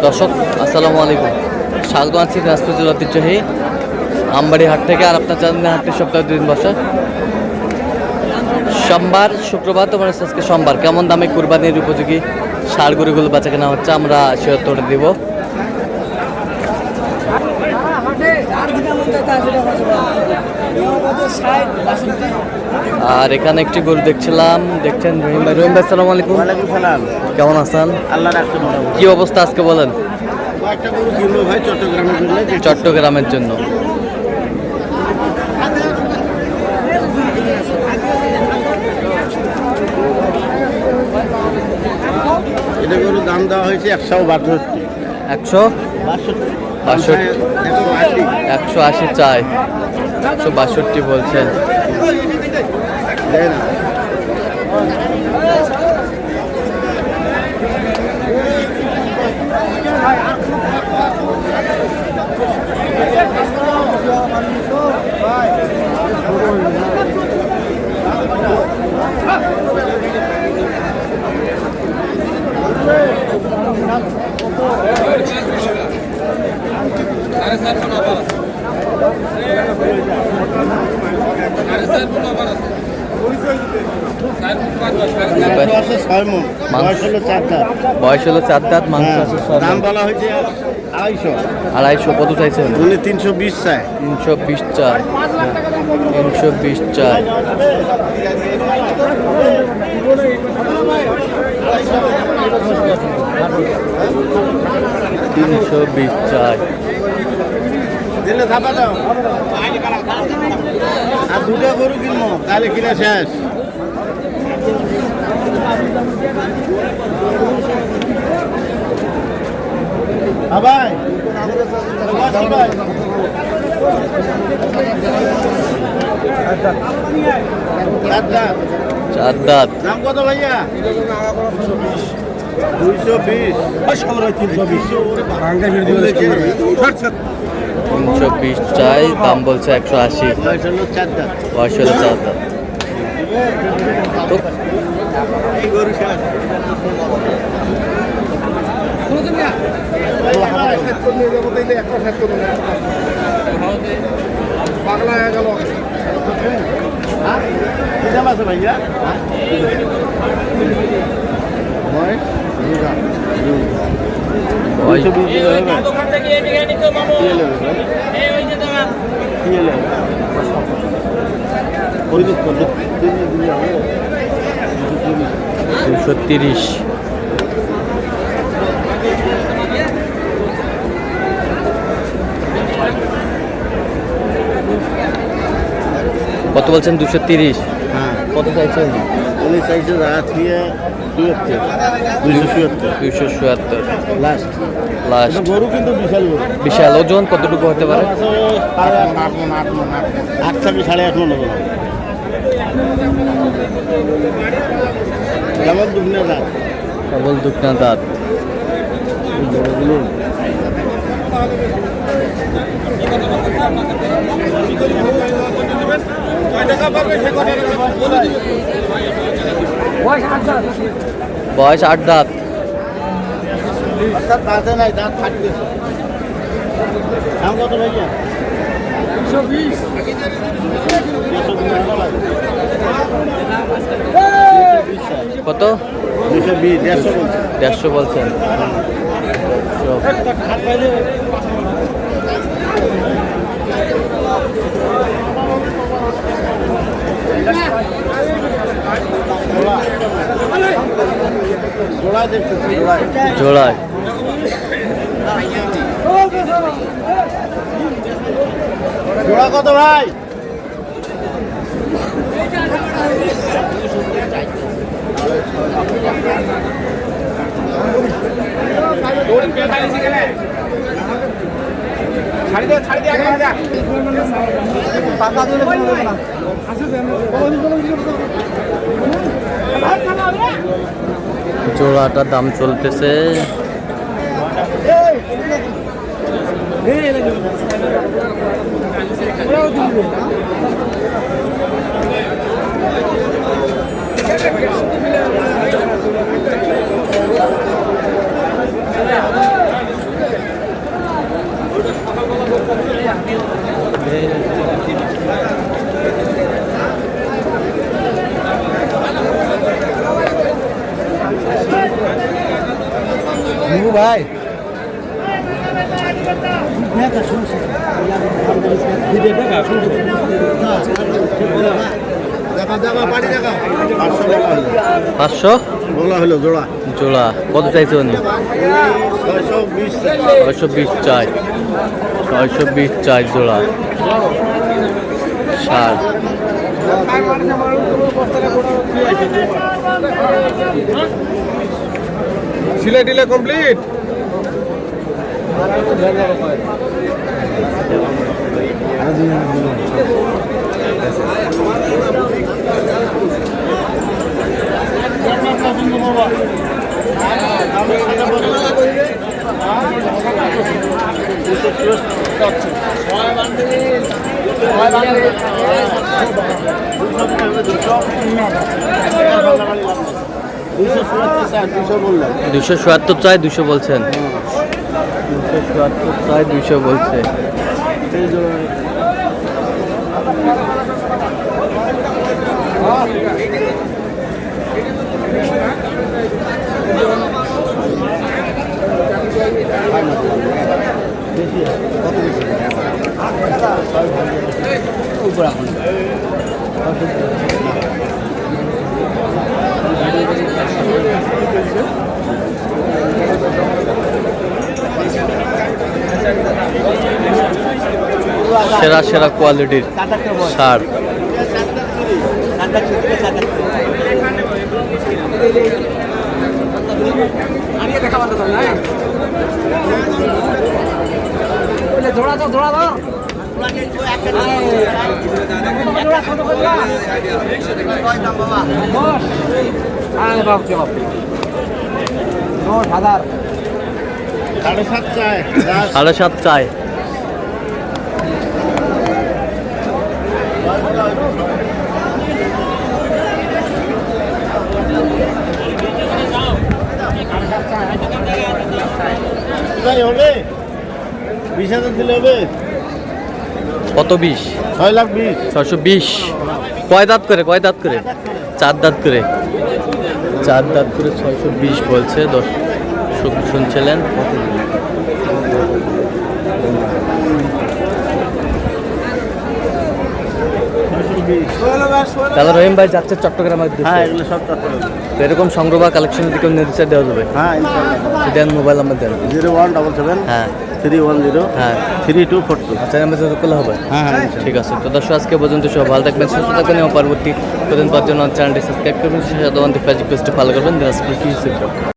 দর্শক আসসালামু আলাইকুম, স্বাগত আছি দিনাজপুর জেলার ঐতিহ্যবাহী আমবাড়ি হাট থেকে। আর আপনার জানেন হাটটি সপ্তাহে 2 দিন বসে, সোমবার শুক্রবার। তোমার আজকে সোমবার। কেমন দামে কুরবানির উপযোগী ষাঁড় গরুগুলো বেচা কেনা হচ্ছে আমরা সে উত্তর দিব। আর এখানে একটি গরু দেখছিলাম, দেখছেন রহিম ভাই। রহিম ভাই আসসালামু আলাইকুম। ওয়ালাইকুম সালাম। কেমন আছেন? আল্লাহ রাখছে মোটামুটি। কি অবস্থা আজকে বলেন? একটা গরু কিনলো ভাই চট্টগ্রামের জন্য। চট্টগ্রামের জন্য। এটা গরু দাম দেওয়া হয়েছে 162। 180 চাই, 162 বলছেন। বয়স হলো 4 দাঁত, মাংস আছে। দাম বলা হয়েছে 250। কত চাইছেন? 320 চাই। 320 চাই, 320 চাই। দিলে থাপা দাও। আর দুটো গরু কিনবো, তাহলে কিনা শেষ। ভাই 4 দাঁত। দাম কত ভাইয়া? 220। 320 চাই, দাম বলছে 180। বয়স হলো 4 দাঁত। ভাইয়া $230। কত বলছেন? 230। হ্যাঁ, কত চাইছেন? উনি চাইছে রাত দিয়ে 277 লাস্ট। লাস্ট। গরু কিন্তু বিশাল গরু। বিশাল। ওজন কতটুকু হতে পারে? 8 থেকে 8.5 মন হবে। কেবল দুগ্না দাঁত। কেবল দুগ্না দাঁত। বয়স 8 দাঁত। দাঁতে নাই, দাঁত ফাটবে। দাম কত ভাইয়া? 220। কত? 220। 150 বলছেন। জোড়ায় জোড়া কত ভাই? জোড়াটার দাম চলতেছে ভাই পাঁচশো বলা হলো জোড়া জোড়া কত চাইছে উনি 620 চাই 620 চাই জোড়া ষাট সিলাই টিলে কমপ্লিট দুশো চুয়াত্তর চাই 200 বলছেন 274 চাই 200 বলছে সেরা সেরা কোয়ালিটির সার সাড়ে সাত চাই হবে 20,000 দিলে হবে কত 20 6,20,000 620 কয় দাঁত করে 4 দাঁত করে 620 বলছে শুনছিলেন তাহলে রহিম ভাই যাচ্ছে চট্টগ্রামের দিকে হ্যাঁ এগুলো সব চট্টগ্রাম তো এরকম সংগ্রহ বা কালেকশন দিকে নির্দেশ দেওয়া যাবে হ্যাঁ ইনশাআল্লাহ দেন মোবাইল নাম্বার দেন 0177 হ্যাঁ 310 হ্যাঁ 3242 আচ্ছা নাম্বার যোগাযোগ করলে হবে হ্যাঁ হ্যাঁ ঠিক আছে তো দর্শক আজকে পর্যন্ত সব ভালো থাকবেন সুস্থ থাকবেন এবং পরবর্তী প্রতিদিন পাওয়ার জন্য চ্যানেলটি সাবস্ক্রাইব করবেন সেই সাথে আমাদের ফেসবুক পেজটি ফলো করবেন দিনাজপুর কৃষি চিত্র।